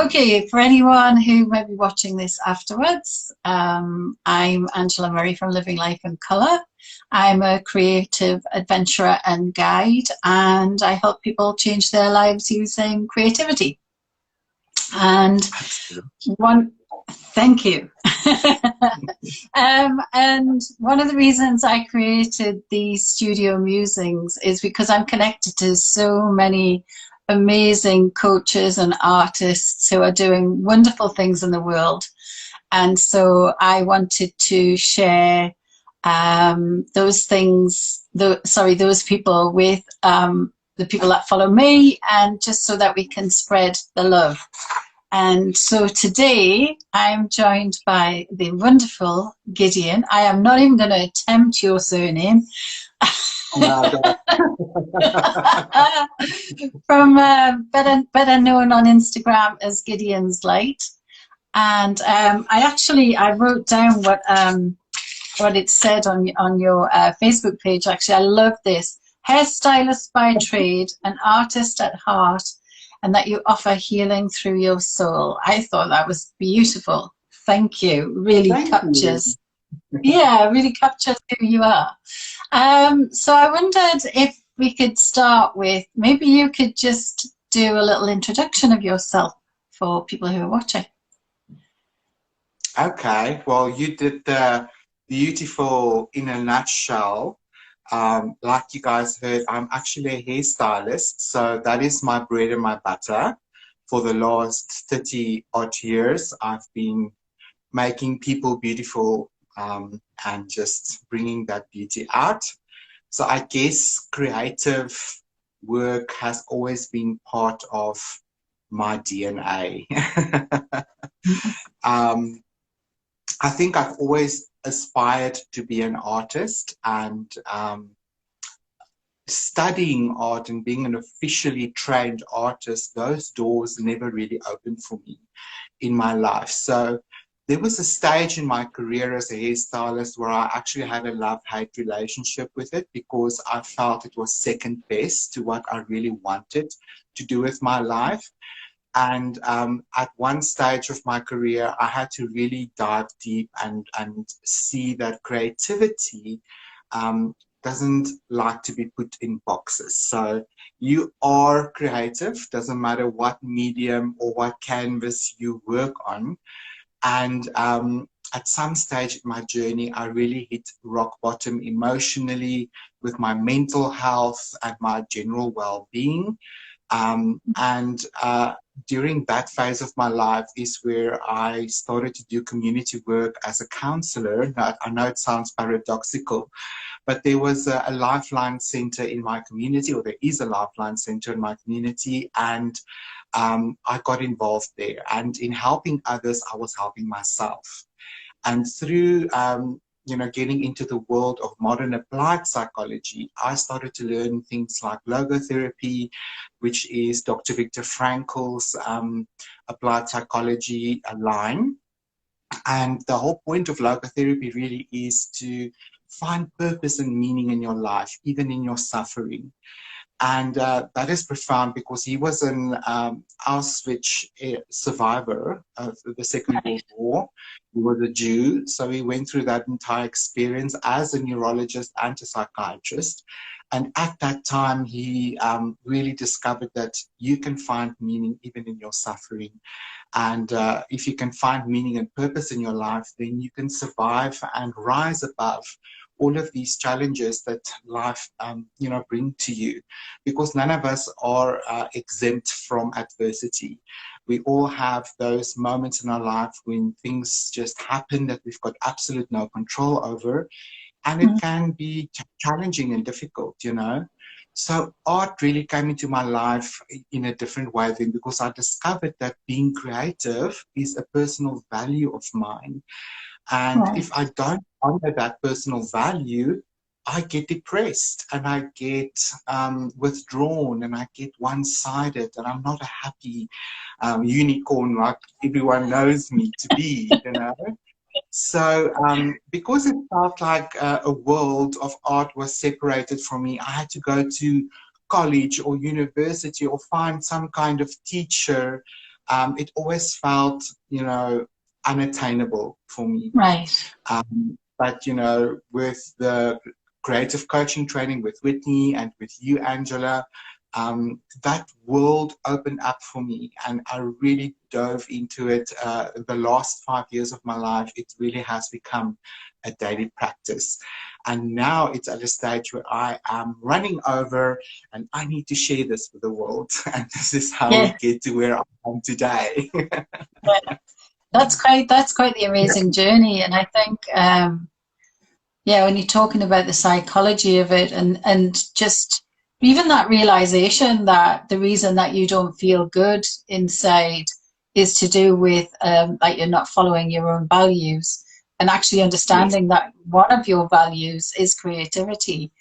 Okay, for anyone who may be watching this afterwards, I'm Angela Murray from Living Life in Colour. I'm a creative adventurer and guide, and I help people change their lives using creativity. And thank you. And one of the reasons I created the Studio Musings is because I'm connected to so many amazing coaches and artists who are doing wonderful things in the world. And so I wanted to share those things, those people with the people that follow me, and just so that we can spread the love. And so today I'm joined by the wonderful Gideon. I am not even going to attempt your surname. No, From better known on Instagram as Gideon's Light. And I wrote down what it said on your Facebook page. Actually, I love this. Hairstylist by trade, an artist at heart, and that you offer healing through your soul. I thought that was beautiful. Thank you. Really captures. Yeah, really captures who you are. So I wondered if we could start with, maybe you could just do a little introduction of yourself for people who are watching. Okay, well, you did the beautiful in a nutshell. Like you guys heard, I'm actually a hairstylist, so that is my bread and my butter. For the last 30 odd years, I've been making people beautiful and just bringing that beauty out. So I guess creative work has always been part of my DNA. I think I've always aspired to be an artist, and studying art and being an officially trained artist, those doors never really opened for me in my life. So there was a stage in my career as a hairstylist where I actually had a love-hate relationship with it, because I felt it was second best to what I really wanted to do with my life. And at one stage of my career, I had to really dive deep and see that creativity doesn't like to be put in boxes. So you are creative, doesn't matter what medium or what canvas you work on. And at some stage in my journey, I really hit rock bottom emotionally with my mental health and my general well-being. During that phase of my life is where I started to do community work as a counselor. Now, I know it sounds paradoxical, but there was a Lifeline Center in my community, or there is a Lifeline Center in my community, and I got involved there. And in helping others, I was helping myself. And through getting into the world of modern applied psychology, I started to learn things like logotherapy, which is Dr. Viktor Frankl's applied psychology line. And the whole point of logotherapy really is to find purpose and meaning in your life, even in your suffering. And that is profound, because he was an Auschwitz survivor of the Second World War. He was a Jew, so he went through that entire experience as a neurologist and a psychiatrist. And at that time, he really discovered that you can find meaning even in your suffering. And if you can find meaning and purpose in your life, then you can survive and rise above all of these challenges that life, bring to you, because none of us are exempt from adversity. We all have those moments in our life when things just happen that we've got absolute no control over, and it can be challenging and difficult, So art really came into my life in a different way then, because I discovered that being creative is a personal value of mine. And if I don't honor that personal value, I get depressed and I get withdrawn and I get one-sided, and I'm not a happy unicorn like everyone knows me to be, So because it felt like a world of art was separated from me, I had to go to college or university or find some kind of teacher it always felt, unattainable for me. Right. But, with the creative coaching training with Whitney and with you, Angela, that world opened up for me, and I really dove into it. The last 5 years of my life, it really has become a daily practice. And now it's at a stage where I am running over and I need to share this with the world. And this is how we get to where I am today. Yeah. That's quite the amazing journey. And I think, when you're talking about the psychology of it, and just even that realization that the reason that you don't feel good inside is to do with that you're not following your own values, and actually understanding that one of your values is creativity.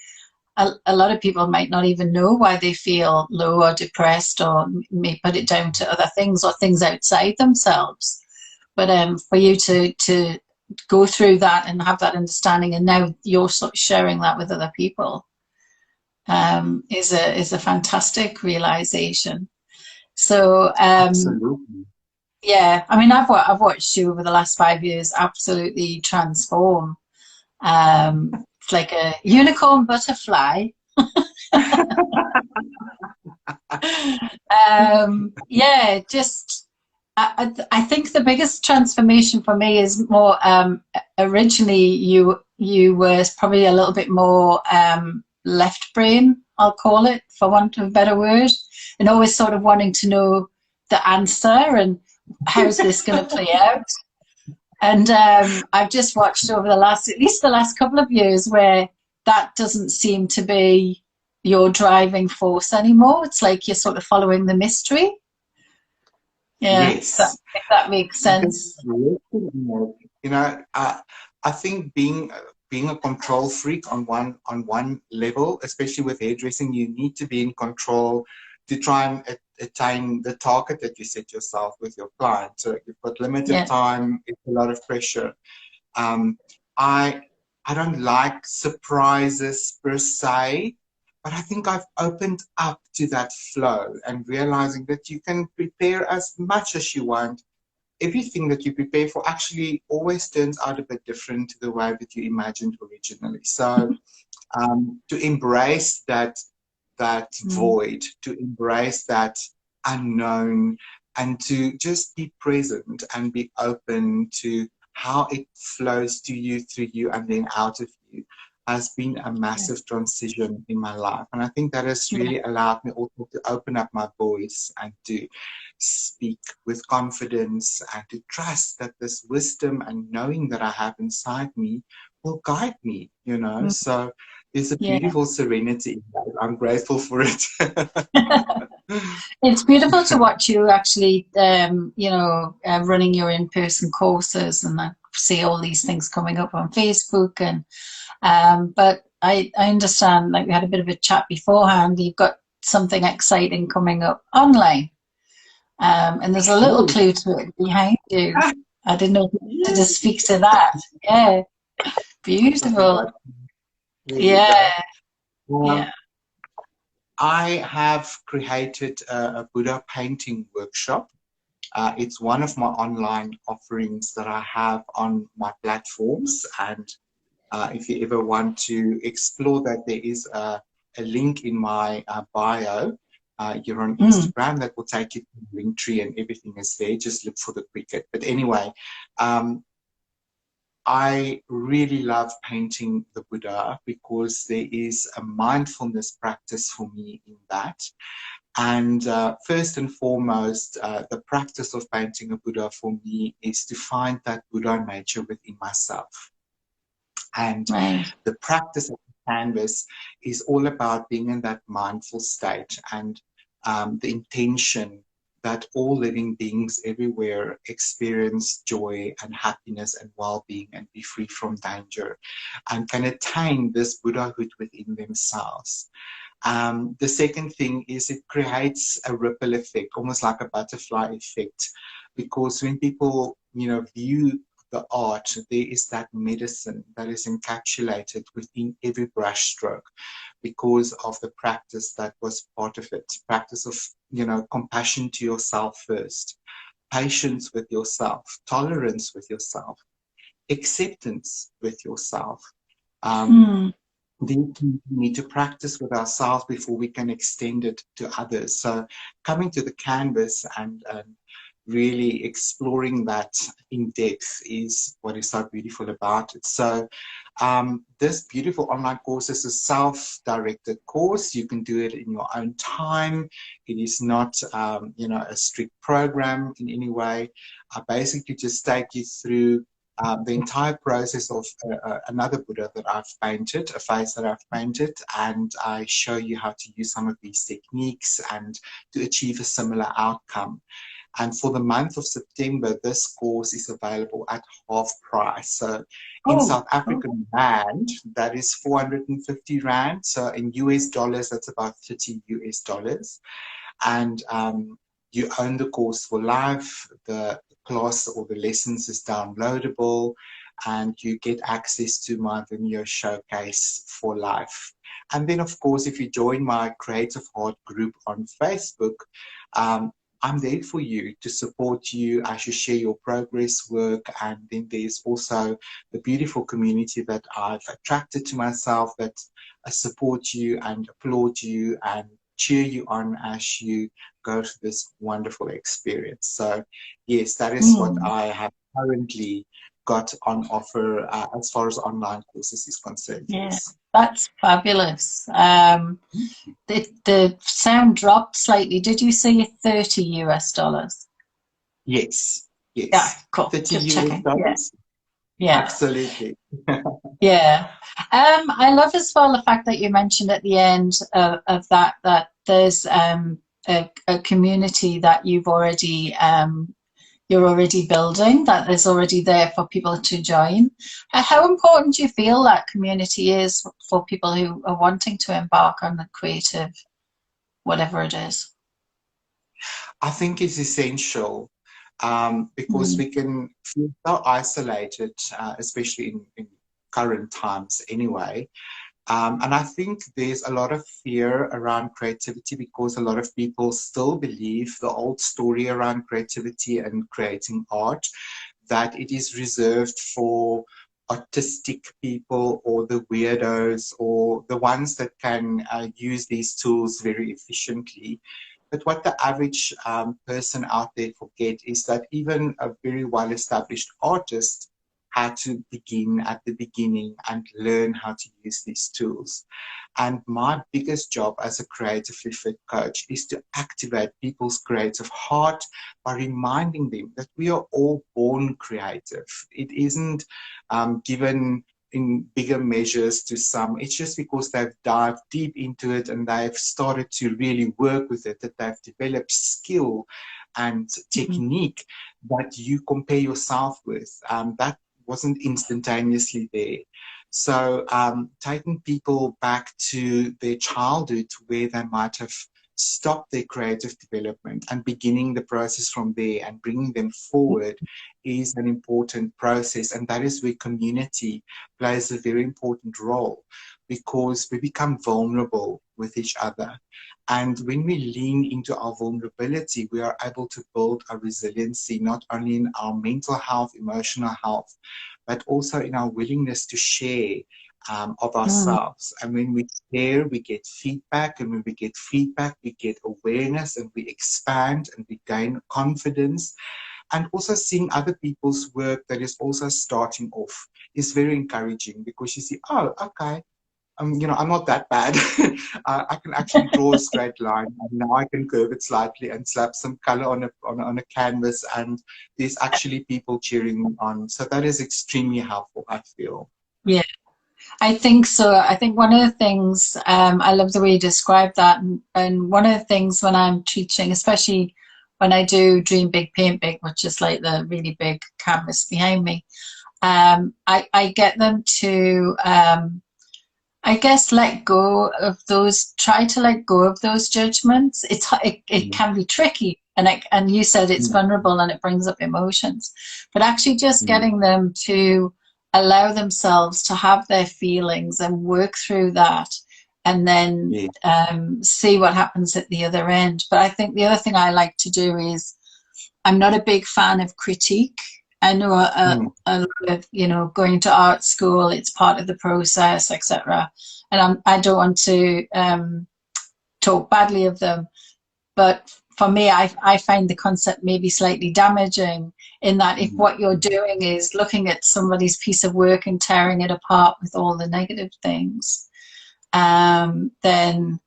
A lot of people might not even know why they feel low or depressed, or may put it down to other things or things outside themselves. But for you to go through that and have that understanding, and now you're sort of sharing that with other people, is a fantastic realization. So Absolutely. yeah, I mean, I've watched you over the last 5 years absolutely transform. It's like a unicorn butterfly. Just I think the biggest transformation for me is more originally you were probably a little bit more left brain, I'll call it, for want of a better word, and always sort of wanting to know the answer and how's this going to play out. And I've just watched over at least the last couple of years where that doesn't seem to be your driving force anymore. It's like you're sort of following the mystery. Yeah, Yes. if that makes sense. I think being a control freak on one level, especially with hairdressing, you need to be in control to try and attain the target that you set yourself with your client. So you've got limited time, it's a lot of pressure. I don't like surprises per se, but I think I've opened up to that flow and realizing that you can prepare as much as you want. Everything that you prepare for actually always turns out a bit different to the way that you imagined originally. So to embrace that void, to embrace that unknown, and to just be present and be open to how it flows to you, through you, and then out of you, has been a massive transition in my life. And I think that has really allowed me also to open up my voice and to speak with confidence and to trust that this wisdom and knowing that I have inside me will guide me, So there's a beautiful serenity in that. I'm grateful for it. It's beautiful to watch you actually, running your in-person courses, and I see all these things coming up on Facebook. And but I understand, like we had a bit of a chat beforehand, you've got something exciting coming up online, and there's a little clue to it behind you. I didn't know to just speak to that. Yeah, beautiful. Yeah. I have created a Buddha painting workshop. It's one of my online offerings that I have on my platforms. And if you ever want to explore that, there is a link in my bio. You're on Instagram, that will take you to the Linktree, and everything is there. Just look for the cricket. But anyway, I really love painting the Buddha because there is a mindfulness practice for me in that. And first and foremost, the practice of painting a Buddha for me is to find that Buddha nature within myself. And the practice of the canvas is all about being in that mindful state, and the intention that all living beings everywhere experience joy and happiness and well-being and be free from danger and can attain this Buddhahood within themselves. The second thing is it creates a ripple effect, almost like a butterfly effect, because when people, view the art, there is that medicine that is encapsulated within every brushstroke because of the practice that was part of it. Practice of, compassion to yourself first, patience with yourself, tolerance with yourself, acceptance with yourself. We need to practice with ourselves before we can extend it to others. So coming to the canvas and really exploring that in depth is what is so beautiful about it. So this beautiful online course is a self-directed course. You can do it in your own time. It is not, a strict program in any way. I basically just take you through the entire process of another Buddha that I've painted, a face that I've painted, and I show you how to use some of these techniques and to achieve a similar outcome. And for the month of September, this course is available at half price. So in South African rand, that is 450 rand. So in US dollars, that's about 30 US dollars. And you own the course for life. The class or the lessons is downloadable, and you get access to my Vimeo showcase for life. And then, of course, if you join my Creative Heart group on Facebook, I'm there for you to support you as you share your progress work. And then there's also the beautiful community that I've attracted to myself that support you and applaud you and cheer you on as you go through this wonderful experience. So yes, that is what I have currently got on offer as far as online courses is concerned. Yeah, that's fabulous. The sound dropped slightly. Did you say 30 US dollars? Yes. Yeah, cool. 30 Just US checking. dollars? Yeah. Absolutely. Yeah. I love as well the fact that you mentioned at the end of that there's a community that you're already building, that is already there for people to join. How important do you feel that community is for people who are wanting to embark on the creative, whatever it is? I think it's essential because we can feel so isolated, especially in current times anyway. And I think there's a lot of fear around creativity because a lot of people still believe the old story around creativity and creating art, that it is reserved for autistic people or the weirdos or the ones that can use these tools very efficiently. But what the average person out there forget is that even a very well-established artist had to begin at the beginning and learn how to use these tools. And my biggest job as a creatively fit coach is to activate people's creative heart by reminding them that we are all born creative. It isn't given in bigger measures to some. It's just because they've dived deep into it and they've started to really work with it, that they've developed skill and technique that you compare yourself with. That wasn't instantaneously there. So taking people back to their childhood where they might have stopped their creative development and beginning the process from there and bringing them forward is an important process. And that is where community plays a very important role, because we become vulnerable with each other. And when we lean into our vulnerability, we are able to build our resiliency, not only in our mental health, emotional health, but also in our willingness to share of ourselves. And when we share, we get feedback. And when we get feedback, we get awareness and we expand and we gain confidence. And also seeing other people's work that is also starting off is very encouraging, because you see, oh, okay, I'm not that bad. I can actually draw a straight line, and now I can curve it slightly and slap some color on a canvas, and there's actually people cheering me on. So that is extremely helpful, I feel. Yeah, I think so. I think one of the things, I love the way you describe that, and one of the things when I'm teaching, especially when I do Dream Big, Paint Big, which is like the really big canvas behind me, I get them to I guess let go of those, try to let go of those judgments. It Mm, can be tricky. And you said it's mm, vulnerable and it brings up emotions, but actually just mm, getting them to allow themselves to have their feelings and work through that, and then yeah. see what happens at the other end. But I think the other thing I like to do is, I'm not a big fan of critique. I know Mm, a lot of, going to art school, it's part of the process, etc. And I don't want to talk badly of them. But for me, I find the concept maybe slightly damaging, in that if mm, what you're doing is looking at somebody's piece of work and tearing it apart with all the negative things, then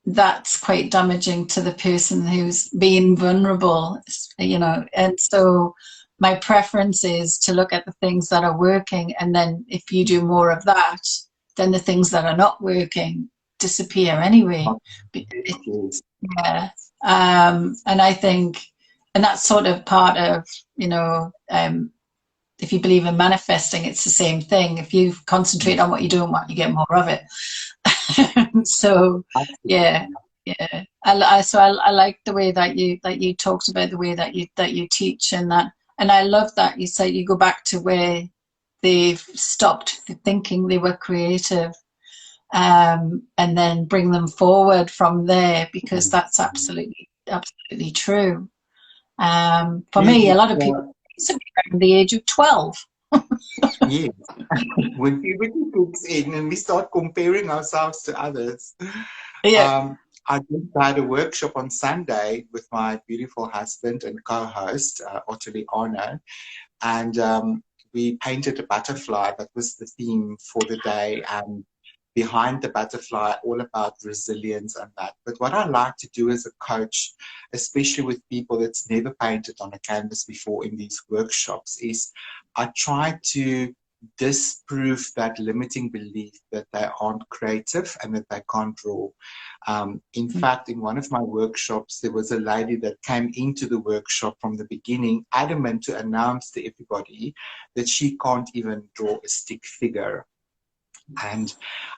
that's quite damaging to the person who's being vulnerable, And so my preference is to look at the things that are working, and then if you do more of that, then the things that are not working disappear anyway. mm. Yes. Yeah. And I think, and that's sort of part of, if you believe in manifesting, it's the same thing. If you concentrate on what you don't want, you get more of it. So yeah, Absolutely. yeah. I like the way that you talked about the way that you teach, and I love that you said you go back to where they've stopped thinking they were creative, and then bring them forward from there, because Mm, that's mm. absolutely true. For You, me, a you, lot of people used to be around the age of 12. yes. When puberty kicks in and we start comparing ourselves to others. Yeah, I just had a workshop on Sunday with my beautiful husband and co-host, Ottilie Arno, and we painted a butterfly. That was the theme for the day. And behind the butterfly, all about resilience and that. But what I like to do as a coach, especially with people that's never painted on a canvas before in these workshops, is I try to disprove that limiting belief that they aren't creative and that they can't draw. In fact, in one of my workshops, there was a lady that came into the workshop from the beginning, adamant to announce to everybody that she can't even draw a stick figure. And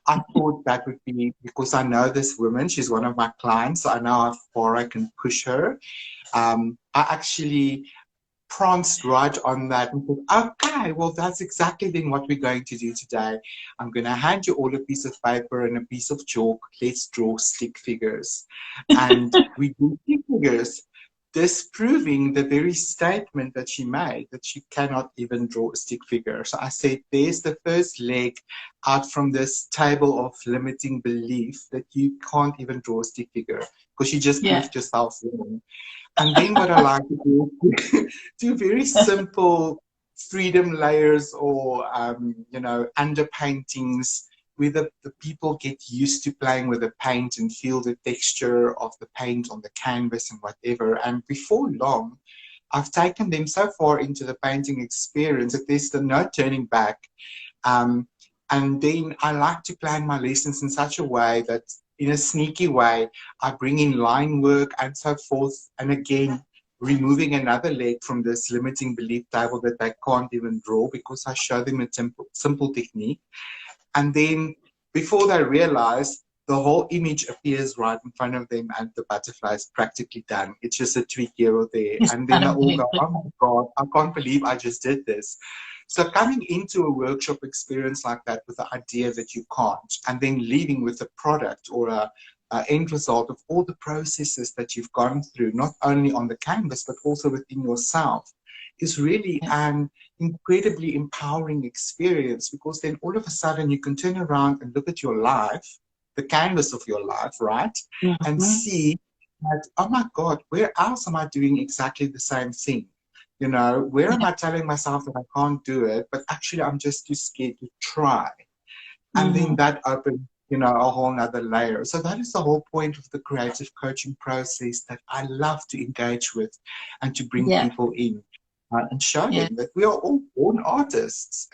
I thought that would be, because I know this woman, she's one of my clients, so I know how far I can push her. I actually pranced right on that and thought, okay, well, that's exactly then what we're going to do today. I'm going to hand you all a piece of paper and a piece of chalk. Let's draw stick figures. And we do stick figures, disproving the very statement that she made, that she cannot even draw a stick figure. So I said, there's the first leg out from this table of limiting belief that you can't even draw a stick figure, because you just yeah, proved yourself wrong. And then what I like to do is do very simple freedom layers, or, underpaintings, where the people get used to playing with the paint and feel the texture of the paint on the canvas and whatever. And before long, I've taken them so far into the painting experience that there's no turning back. Um, and then I like to plan my lessons in such a way that, in a sneaky way, I bring in line work and so forth. And again, removing another leg from this limiting belief table that they can't even draw, because I show them a simple technique. And then before they realize, the whole image appears right in front of them and the butterfly is practically done. It's just a tweak here or there. it's And then they all go, amazing. oh my God, I can't believe I just did this. So coming into a workshop experience like that with the idea that you can't, and then leaving with a product or a end result of all the processes that you've gone through, not only on the canvas, but also within yourself, is really an incredibly empowering experience, because then all of a sudden you can turn around and look at your life, the canvas of your life, right? And Mhm. see that, oh my God, where else am I doing exactly the same thing? Where am I telling myself that I can't do it, but actually I'm just too scared to try? And then Mhm. that opens, a whole nother layer. So that is the whole point of the creative coaching process that I love to engage with and to bring Yeah, people in, and show yeah, them that we are all born artists.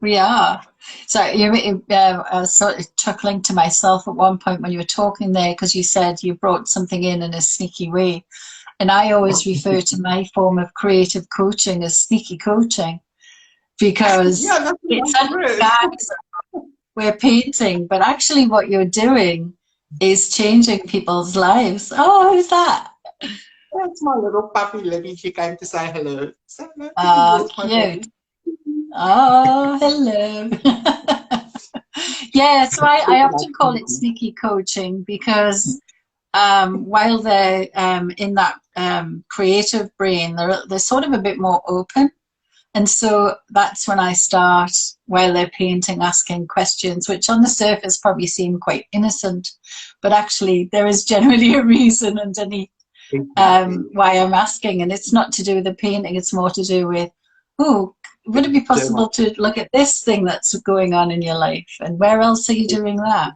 we are. So I was sort of chuckling to myself at one point when you were talking there, because you said you brought something in a sneaky way. And I always refer to my form of creative coaching as sneaky coaching, because Yeah, that's the it's right a word. disguise we're painting, but actually what you're doing is changing people's lives. Oh, who's that? That's my little puppy Libby. She came to say hello. Say hello to the Oh, world, my cute. baby. Oh, hello. Yeah, so I often call it sneaky coaching because while they're in that creative brain, they're sort of a bit more open. And so that's when I start, while they're painting, asking questions, which on the surface probably seem quite innocent, but actually there is generally a reason underneath Exactly. why I'm asking. And it's not to do with the painting, it's more to do with, oh, would it be possible to look at this thing that's going on in your life? And where else are you doing that?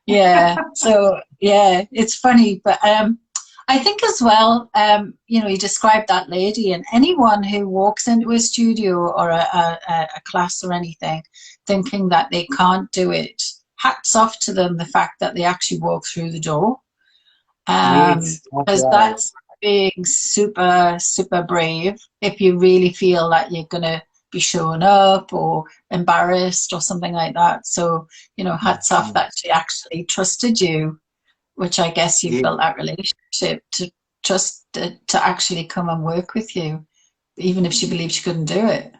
Yeah. So, yeah, it's funny. But I think as well, you know, you described that lady, and anyone who walks into a studio or a class or anything thinking that they can't do it, hats off to them, the fact that they actually walk through the door. Yes. Because that's being super, super brave if you really feel that you're going to be shown up or embarrassed or something like that. So, you know, hats off that she actually trusted you, which I guess you've Yes. built that relationship to trust to actually come and work with you, even if she believed she couldn't do it.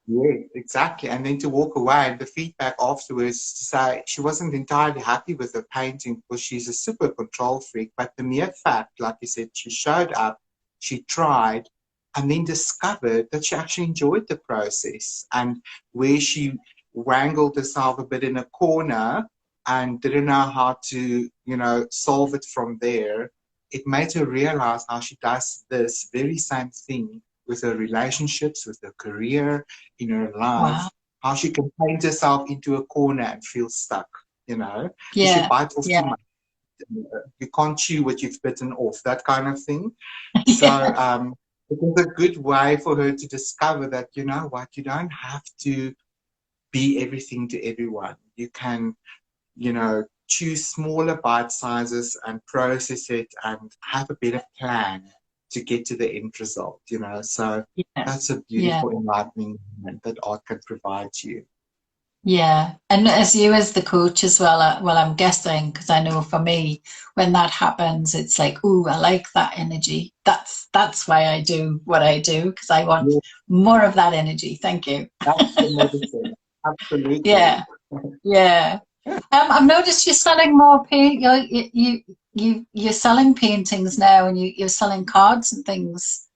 Yes, exactly. And then to walk away, and the feedback afterwards to say she wasn't entirely happy with the painting because she's a super control freak. But the mere fact, like you said, she showed up, she tried, and then discovered that she actually enjoyed the process. And where she wrangled herself a bit in a corner and didn't know how to, you know, solve it from there, it made her realize how she does this very same thing with her relationships, with her career, in her life, Wow. how she can paint herself into a corner and feel stuck, you know? If you Yeah. bite off too Yeah. much, you can't chew what you've bitten off, that kind of thing. So Yeah. it was a good way for her to discover that, you know what, you don't have to be everything to everyone. You can, you know, choose smaller bite sizes and process it and have a better plan to get to the end result, you know. So Yeah. that's a Yeah. beautiful enlightening moment that art can provide you. Yeah, and as you as the coach as well, well, I'm guessing because I know for me, when that happens, it's like, ooh, I like that energy. That's why I do what I do because I want Yeah, more of that energy. Thank you. that's the medicine. Absolutely. Yeah, yeah. I've noticed you're selling more paint. You're selling paintings now, and you're selling cards and things.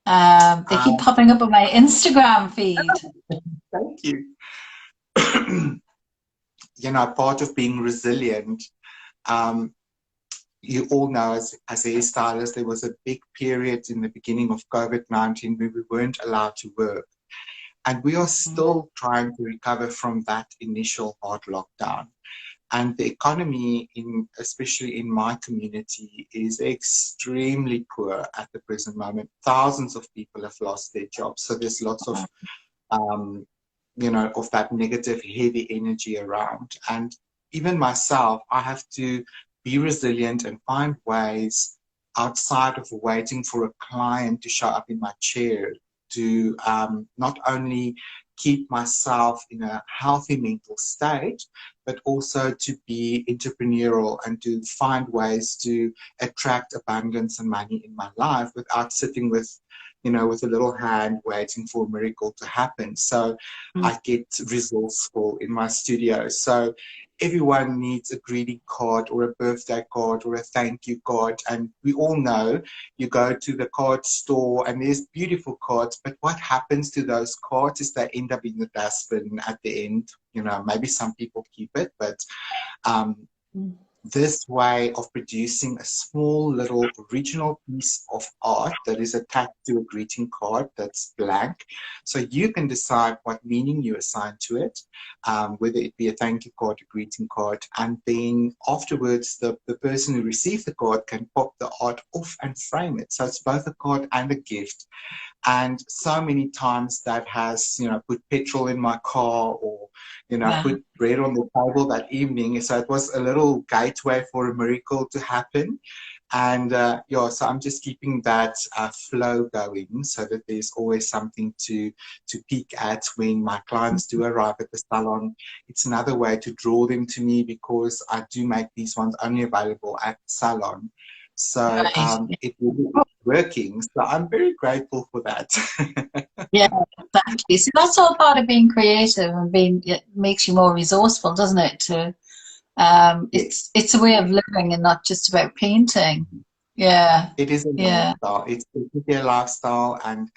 They keep Um, popping up on my Instagram feed. Thank you. You know, part of being resilient, um, you all know as hairstylists, there was a big period in the beginning of COVID-19 where we weren't allowed to work. And we are still trying to recover from that initial hard lockdown. And the economy, especially in my community, is extremely poor at the present moment. Thousands of people have lost their jobs. So there's lots of, you know, of that negative, heavy energy around. And even myself, I have to be resilient and find ways outside of waiting for a client to show up in my chair to not only keep myself in a healthy mental state, but also to be entrepreneurial and to find ways to attract abundance and money in my life without sitting with, you know, with a little hand waiting for a miracle to happen. So I get resourceful in my studio. So everyone needs a greeting card or a birthday card or a thank you card. And we all know you go to the card store and there's beautiful cards, but what happens to those cards is they end up in the dustbin at the end. You know, maybe some people keep it, but this way of producing a small little original piece of art that is attached to a greeting card that's blank. So you can decide what meaning you assign to it, whether it be a thank you card, a greeting card, and then afterwards the person who received the card can pop the art off and frame it. So it's both a card and a gift. And so many times that has, you know, put petrol in my car or, you know, Wow. put bread on the table that evening. So it was a little gateway for a miracle to happen. And yeah, so I'm just keeping that flow going so that there's always something to peek at when my clients do arrive at the salon. It's another way to draw them to me because I do make these ones only available at the salon. So Right. it will be working. So I'm very grateful for that. Yeah, exactly. So that's all part of being creative and being, it makes you more resourceful, doesn't it? To Yes. it's a way of living and not just about painting. Yeah, It is a yeah, lifestyle. It's basically a lifestyle, and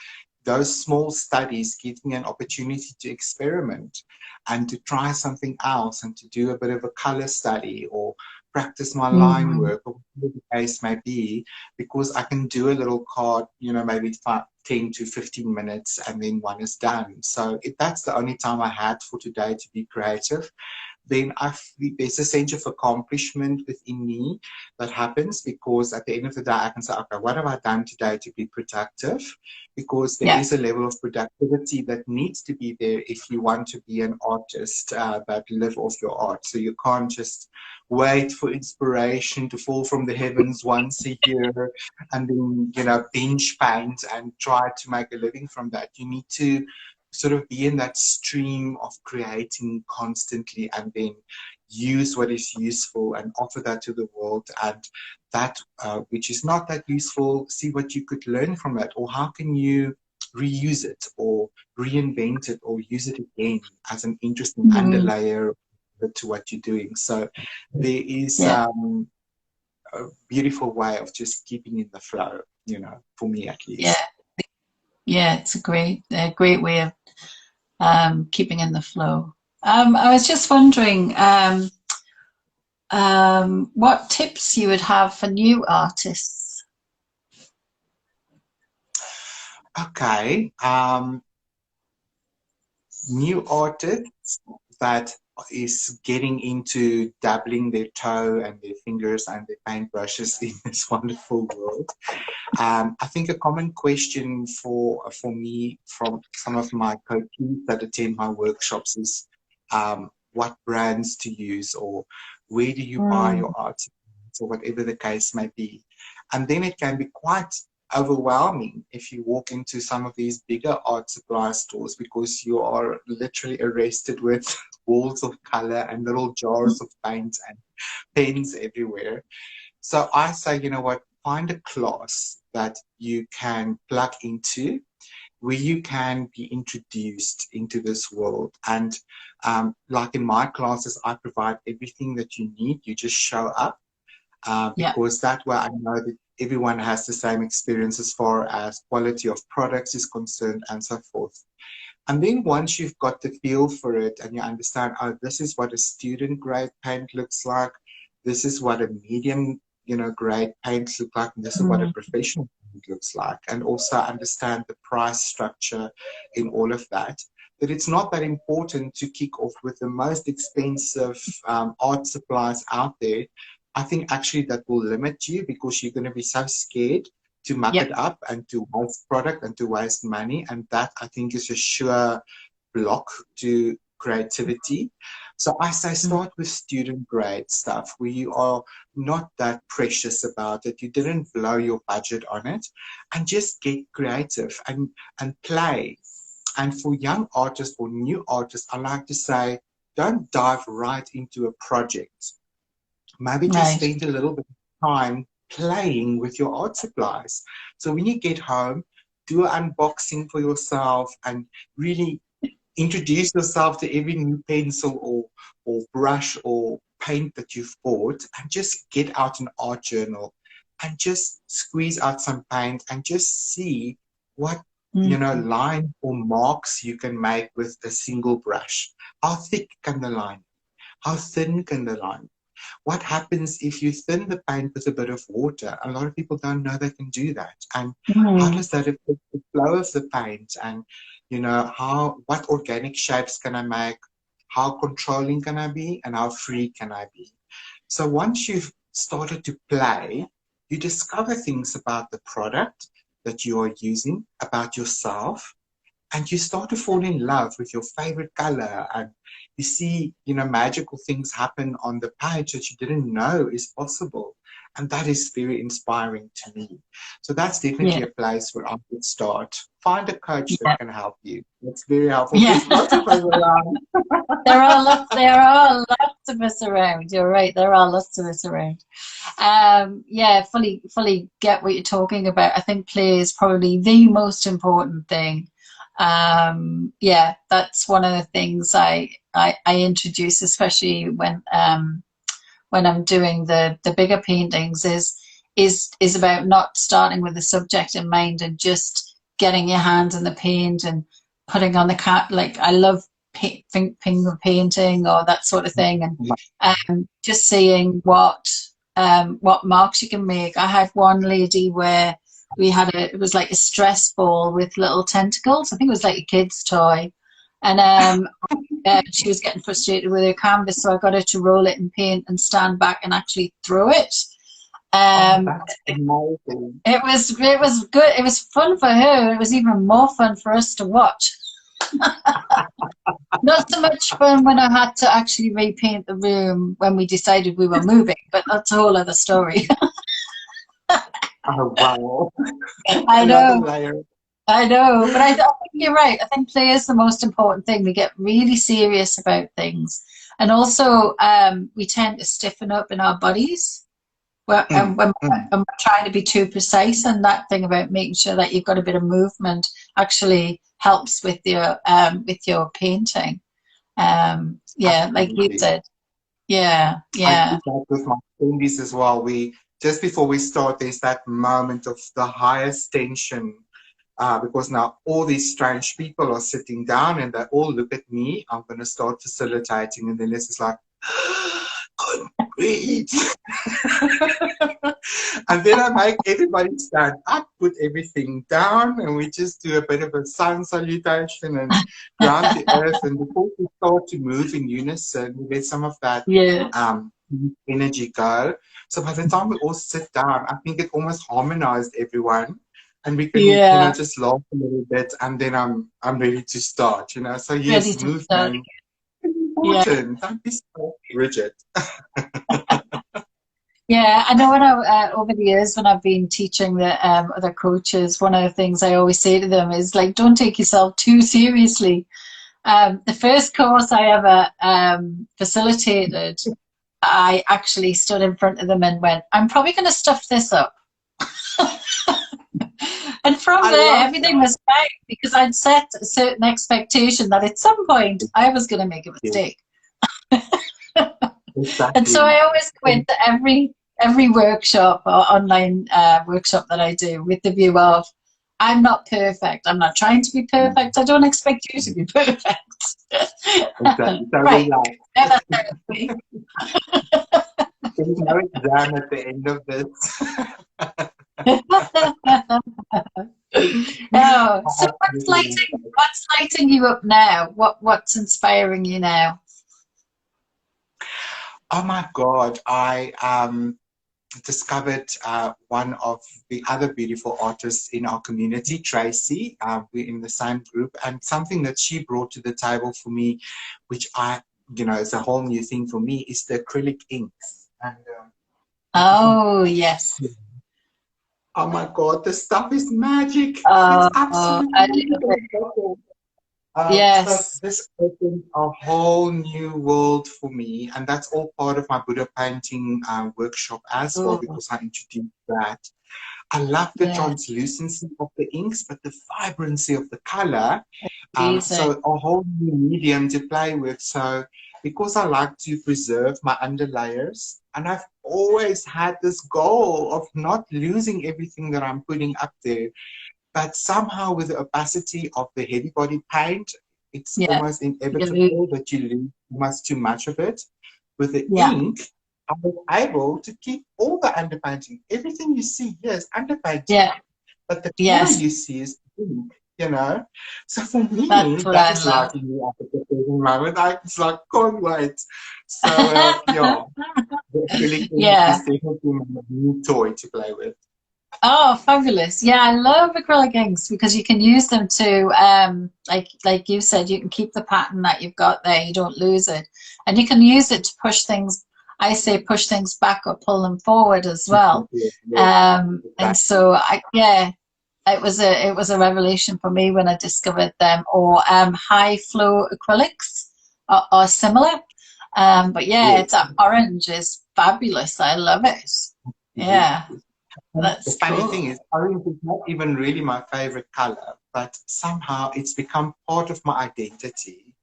those small studies give me an opportunity to experiment and to try something else and to do a bit of a color study or practice my line mm, work or whatever the case may be, because I can do a little card, maybe 10 to 15 minutes and then one is done. So if that's the only time I had for today to be creative, then there's a sense of accomplishment within me that happens, because at the end of the day, I can say, okay, what have I done today to be productive? Because there yeah. is a level of productivity that needs to be there if you want to be an artist that live off your art. So you can't just wait for inspiration to fall from the heavens once a year and then, binge paint and try to make a living from that. You need to sort of be in that stream of creating constantly and then use what is useful and offer that to the world, and that which is not that useful, see what you could learn from it, or how can you reuse it or reinvent it or use it again as an interesting Mm, underlayer to what you're doing. So there is yeah, a beautiful way of just keeping in the flow, for me at yeah, least. yeah. It's a great way of keeping in the flow. I was just wondering what tips you would have for new artists. Okay. New artists that is getting into dabbling their toe and their fingers and their paintbrushes in this wonderful world. I think a common question for me from some of my coaches that attend my workshops is what brands to use, or where do you buy Mm, your art, or whatever the case may be. And then it can be quite overwhelming if you walk into some of these bigger art supply stores, because you are literally arrested with walls of color and little jars of paint and pens everywhere. So I say, you know what, find a class that you can plug into, where you can be introduced into this world. And like in my classes, I provide everything that you need. You just show up, yeah, because that way I know that everyone has the same experience as far as quality of products is concerned and so forth. And then once you've got the feel for it and you understand, oh, this is what a student grade paint looks like, this is what a medium, grade paint looks like, and this is what a mm, professional paint looks like, and also understand the price structure in all of that. That it's not that important to kick off with the most expensive art supplies out there. I think actually that will limit you, because you're going to be so scared to muck yep, it up and to waste product and to waste money. And that, I think, is a sure block to creativity. So I say mm, start with student grade stuff where you are not that precious about it. You didn't blow your budget on it, and just get creative and play. And for young artists or new artists, I like to say, don't dive right into a project. Maybe just right. spend a little bit of time playing with your art supplies. So when you get home, do an unboxing for yourself and really introduce yourself to every new pencil or brush or paint that you've bought, and just get out an art journal and just squeeze out some paint and just see what Mm, line or marks you can make with a single brush. How thick can the line? How thin can the line? What happens if you thin the paint with a bit of water? A lot of people don't know they can do that. And how mm, does that affect the flow of the paint? And what organic shapes can I make? How controlling can I be? And how free can I be? So once you've started to play, you discover things about the product that you are using, about yourself, and you start to fall in love with your favorite color, and you see magical things happen on the page that you didn't know is possible, And that is very inspiring to me. So that's definitely Yeah. a place where I would start. Find a coach Yeah. that can help you. It's very helpful. Yeah. There's lots of us around. There are lots of us around. You're right. There are lots of us around. Yeah, fully get what you're talking about. I think play is probably the most important thing. Yeah, that's one of the things I introduce, especially when I'm doing the bigger paintings, is about not starting with the subject in mind and just getting your hands in the paint and putting on the cat. Like I love finger painting or that sort of thing, and just seeing what marks you can make. I had one lady where it was like a stress ball with little tentacles. I think it was like a kid's toy, and she was getting frustrated with her canvas, so I got her to roll it in paint and stand back and actually throw it. That's amazing. It was good. It was fun for her. It was even more fun for us to watch. Not so much fun when I had to actually repaint the room when we decided we were moving, but that's a whole other story. Oh, wow. I know. Layer. I know, but I think you're right. I think play is the most important thing. We get really serious about things, and also we tend to stiffen up in our bodies when we're trying to be too precise. And that thing about making sure that you've got a bit of movement actually helps with your painting. Yeah, like you said. Yeah, yeah. I do that with my friends as well. Just before we start, there's that moment of the highest tension. Because now all these strange people are sitting down and they all look at me. I'm going to start facilitating, and then this is like, couldn't breathe. And then I make everybody stand up, put everything down, and we just do a bit of a sun salutation and ground the earth. And before we start to move in unison, we get some of that energy go. So by the time we all sit down, I think it almost harmonized everyone. And we can, just laugh a little bit, and then I'm ready to start, So yes, movement is important. Don't be so rigid. Yeah, I know over the years when I've been teaching the other coaches, one of the things I always say to them is like, don't take yourself too seriously. The first course I ever facilitated, I actually stood in front of them and went, I'm probably going to stuff this up. And from there, everything was fine because I'd set a certain expectation that at some point I was going to make a mistake. Exactly. And so I always go into every workshop or online workshop that I do with the view of, I'm not perfect. I'm not trying to be perfect. I don't expect you to be perfect. Exactly. Right. There's no exam at the end of this. Oh, so what's lighting you up now? What's inspiring you now? Oh my God, I discovered one of the other beautiful artists in our community, Tracy. We're in the same group, and something that she brought to the table for me, which is a whole new thing for me, is the acrylic inks. And oh yes. Oh my God, the stuff is magic. It's absolutely magical. Yes. So this opened a whole new world for me, and that's all part of my Buddha painting workshop as well, because I introduced that. I love the translucency of the inks, but the vibrancy of the color. So a whole new medium to play with. So because I like to preserve my underlayers, and I've always had this goal of not losing everything that I'm putting up there, but somehow with the opacity of the heavy body paint, it's almost inevitable that you lose almost too much of it. With the ink, I was able to keep all the underpainting. Everything you see here is underpainting, but the color you see is ink. So for me, that is lighting me up at the present moment. I just can't wait. So the acrylic ink is definitely my new toy to play with. Oh, fabulous. Yeah, I love acrylic inks because you can use them to, like you said, you can keep the pattern that you've got there. You don't lose it. And you can use it to push things I say push things back or pull them forward as well. Yeah, And so yeah, it was a revelation for me when I discovered them. Or high flow acrylics are similar. But yeah, yes. that orange is fabulous. I love it. Yeah, The that's funny thing cool. is, orange is not even really my favorite color, but somehow it's become part of my identity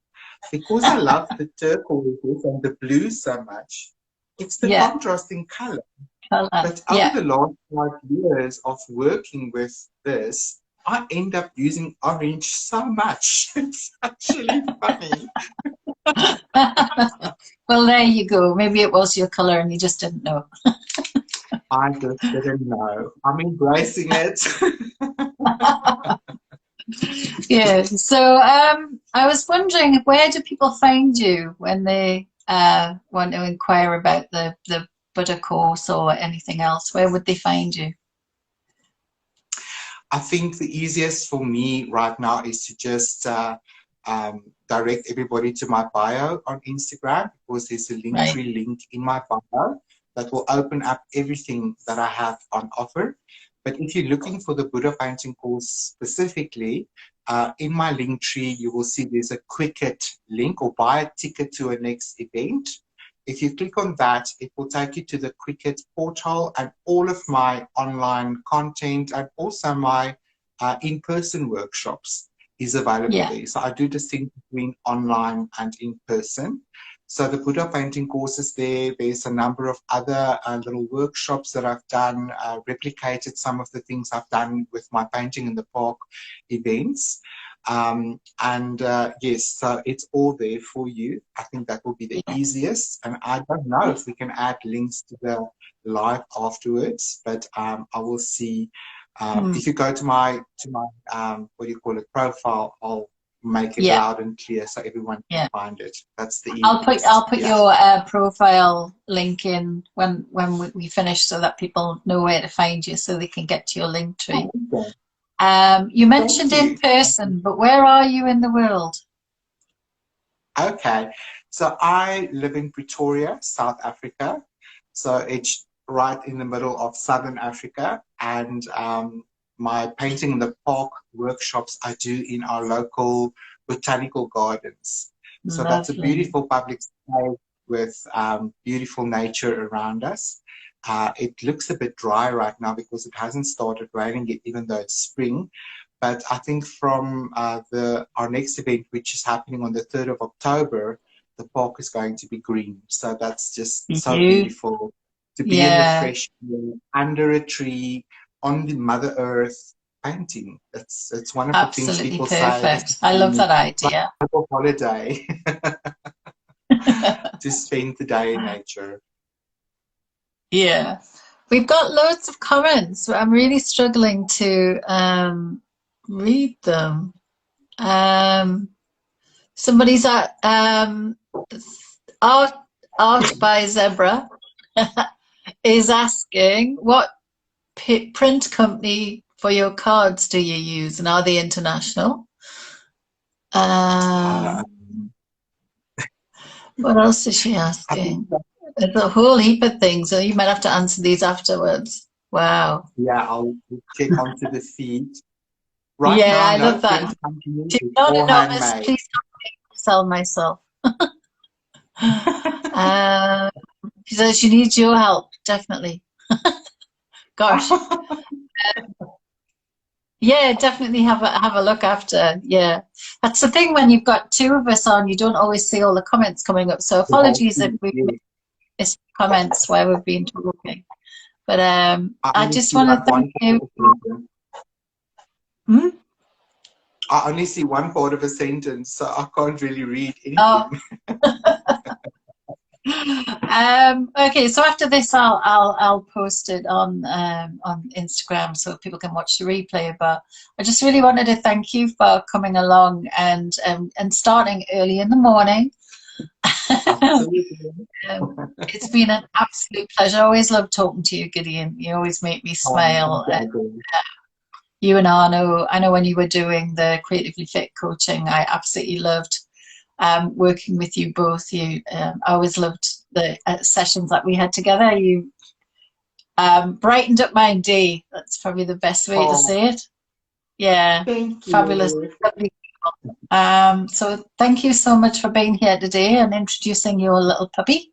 because I love the turquoise and the blue so much. It's the Yeah, contrasting color. color. But over Yeah. the last 5 years of working with this, I end up using orange so much. It's actually funny. Well, there you go. Maybe it was your color and you just didn't know. I just didn't know. I'm embracing it. Yeah. So, I was wondering, where do people find you when they want to inquire about the Buddha course or anything else? Where would they find you? I think the easiest for me right now is to just direct everybody to my bio on Instagram, because there's a Right. Linktree link in my bio that will open up everything that I have on offer. But if you're looking for the Buddha painting course specifically, in my Linktree, you will see there's a Quicket link, or buy a ticket to a next event. If you click on that, it will take you to the Quicket portal, and all of my online content and also my in-person workshops is available Yeah. there. So I do distinguish between online and in-person. So the Buddha painting course is there. There's a number of other little workshops that I've done, replicated some of the things I've done with my Painting in the Park events. Yes, so it's all there for you. I think that will be the Yeah. easiest. And I don't know if we can add links to the live afterwards, but I will see. Hmm. If you go to my what do you call it, profile, I'll make it Yeah. loud and clear so everyone can Yeah. find it. That's the I'll easiest. put Yeah. your profile link in when we finish, so that people know where to find you, so they can get to your link tree. Okay. You Thank mentioned in you. person, but where are you in the world? Okay. So I live in Pretoria, South Africa. So it's right in the middle of Southern Africa. And my Painting in the Park workshops I do in our local botanical gardens. So that's a Lovely. beautiful public space with beautiful nature around us. It looks a bit dry right now because it hasn't started raining yet, even though it's spring. But I think from our next event, which is happening on the 3rd of October, the park is going to be green. So that's just so You, beautiful to be in the yeah, fresh air, under a tree, on the Mother Earth, painting. It's one of the things absolutely people say. This perfect. is I love that like idea. a holiday to spend the day in nature. Yeah. We've got loads of comments, but I'm really struggling to read them. Um, Somebody's at art art by Zebra is asking, what print company for your cards do you use, and are they international? Uh, What else is she I think asking? There's a whole heap of things, so you might have to answer these afterwards. Wow. yeah, I'll check onto the feed. Right Yeah, now, I no love that. print company, If it's you're not all anonymous, handmade. please don't make me sell myself. Um, she says she needs your help, definitely. Gosh. Yeah, definitely have a look after. Yeah. That's the thing, when you've got two of us on, you don't always see all the comments coming up. So apologies if we missed comments while we've been talking. But I I only just see want like to thank one part you. of a sentence. Hmm? I only see one part of a sentence, so I can't really read anything. Oh, okay. So after this, I'll post it on Instagram so people can watch the replay. But I just really wanted to thank you for coming along and starting early in the morning. Absolutely. It's been an absolute pleasure. I always love talking to you, Gideon. You always make me smile. You and I know when you were doing the Creatively Fit coaching, I absolutely loved working with you both. I always loved the sessions that we had together. You brightened up my day. That's probably the best way to say it. Yeah, Thank fabulous. you. So thank you so much for being here today and introducing your little puppy.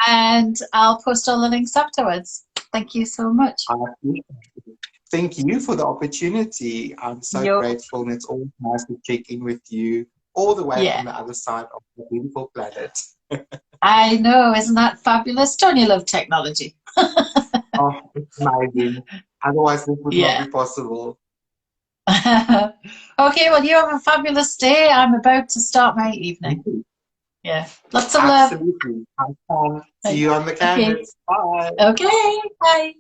And I'll post all the links afterwards. Thank you so much. Thank you for the opportunity. I'm so grateful, and it's always nice to check in with you all the way from the other side of the beautiful planet. I know, isn't that fabulous? Don't you love technology? Oh, it's amazing. Otherwise, this would not be possible. Okay, well, you have a fabulous day. I'm about to start my evening. Yeah, lots of love. Absolutely. See you on the canvas. Bye. Okay, bye.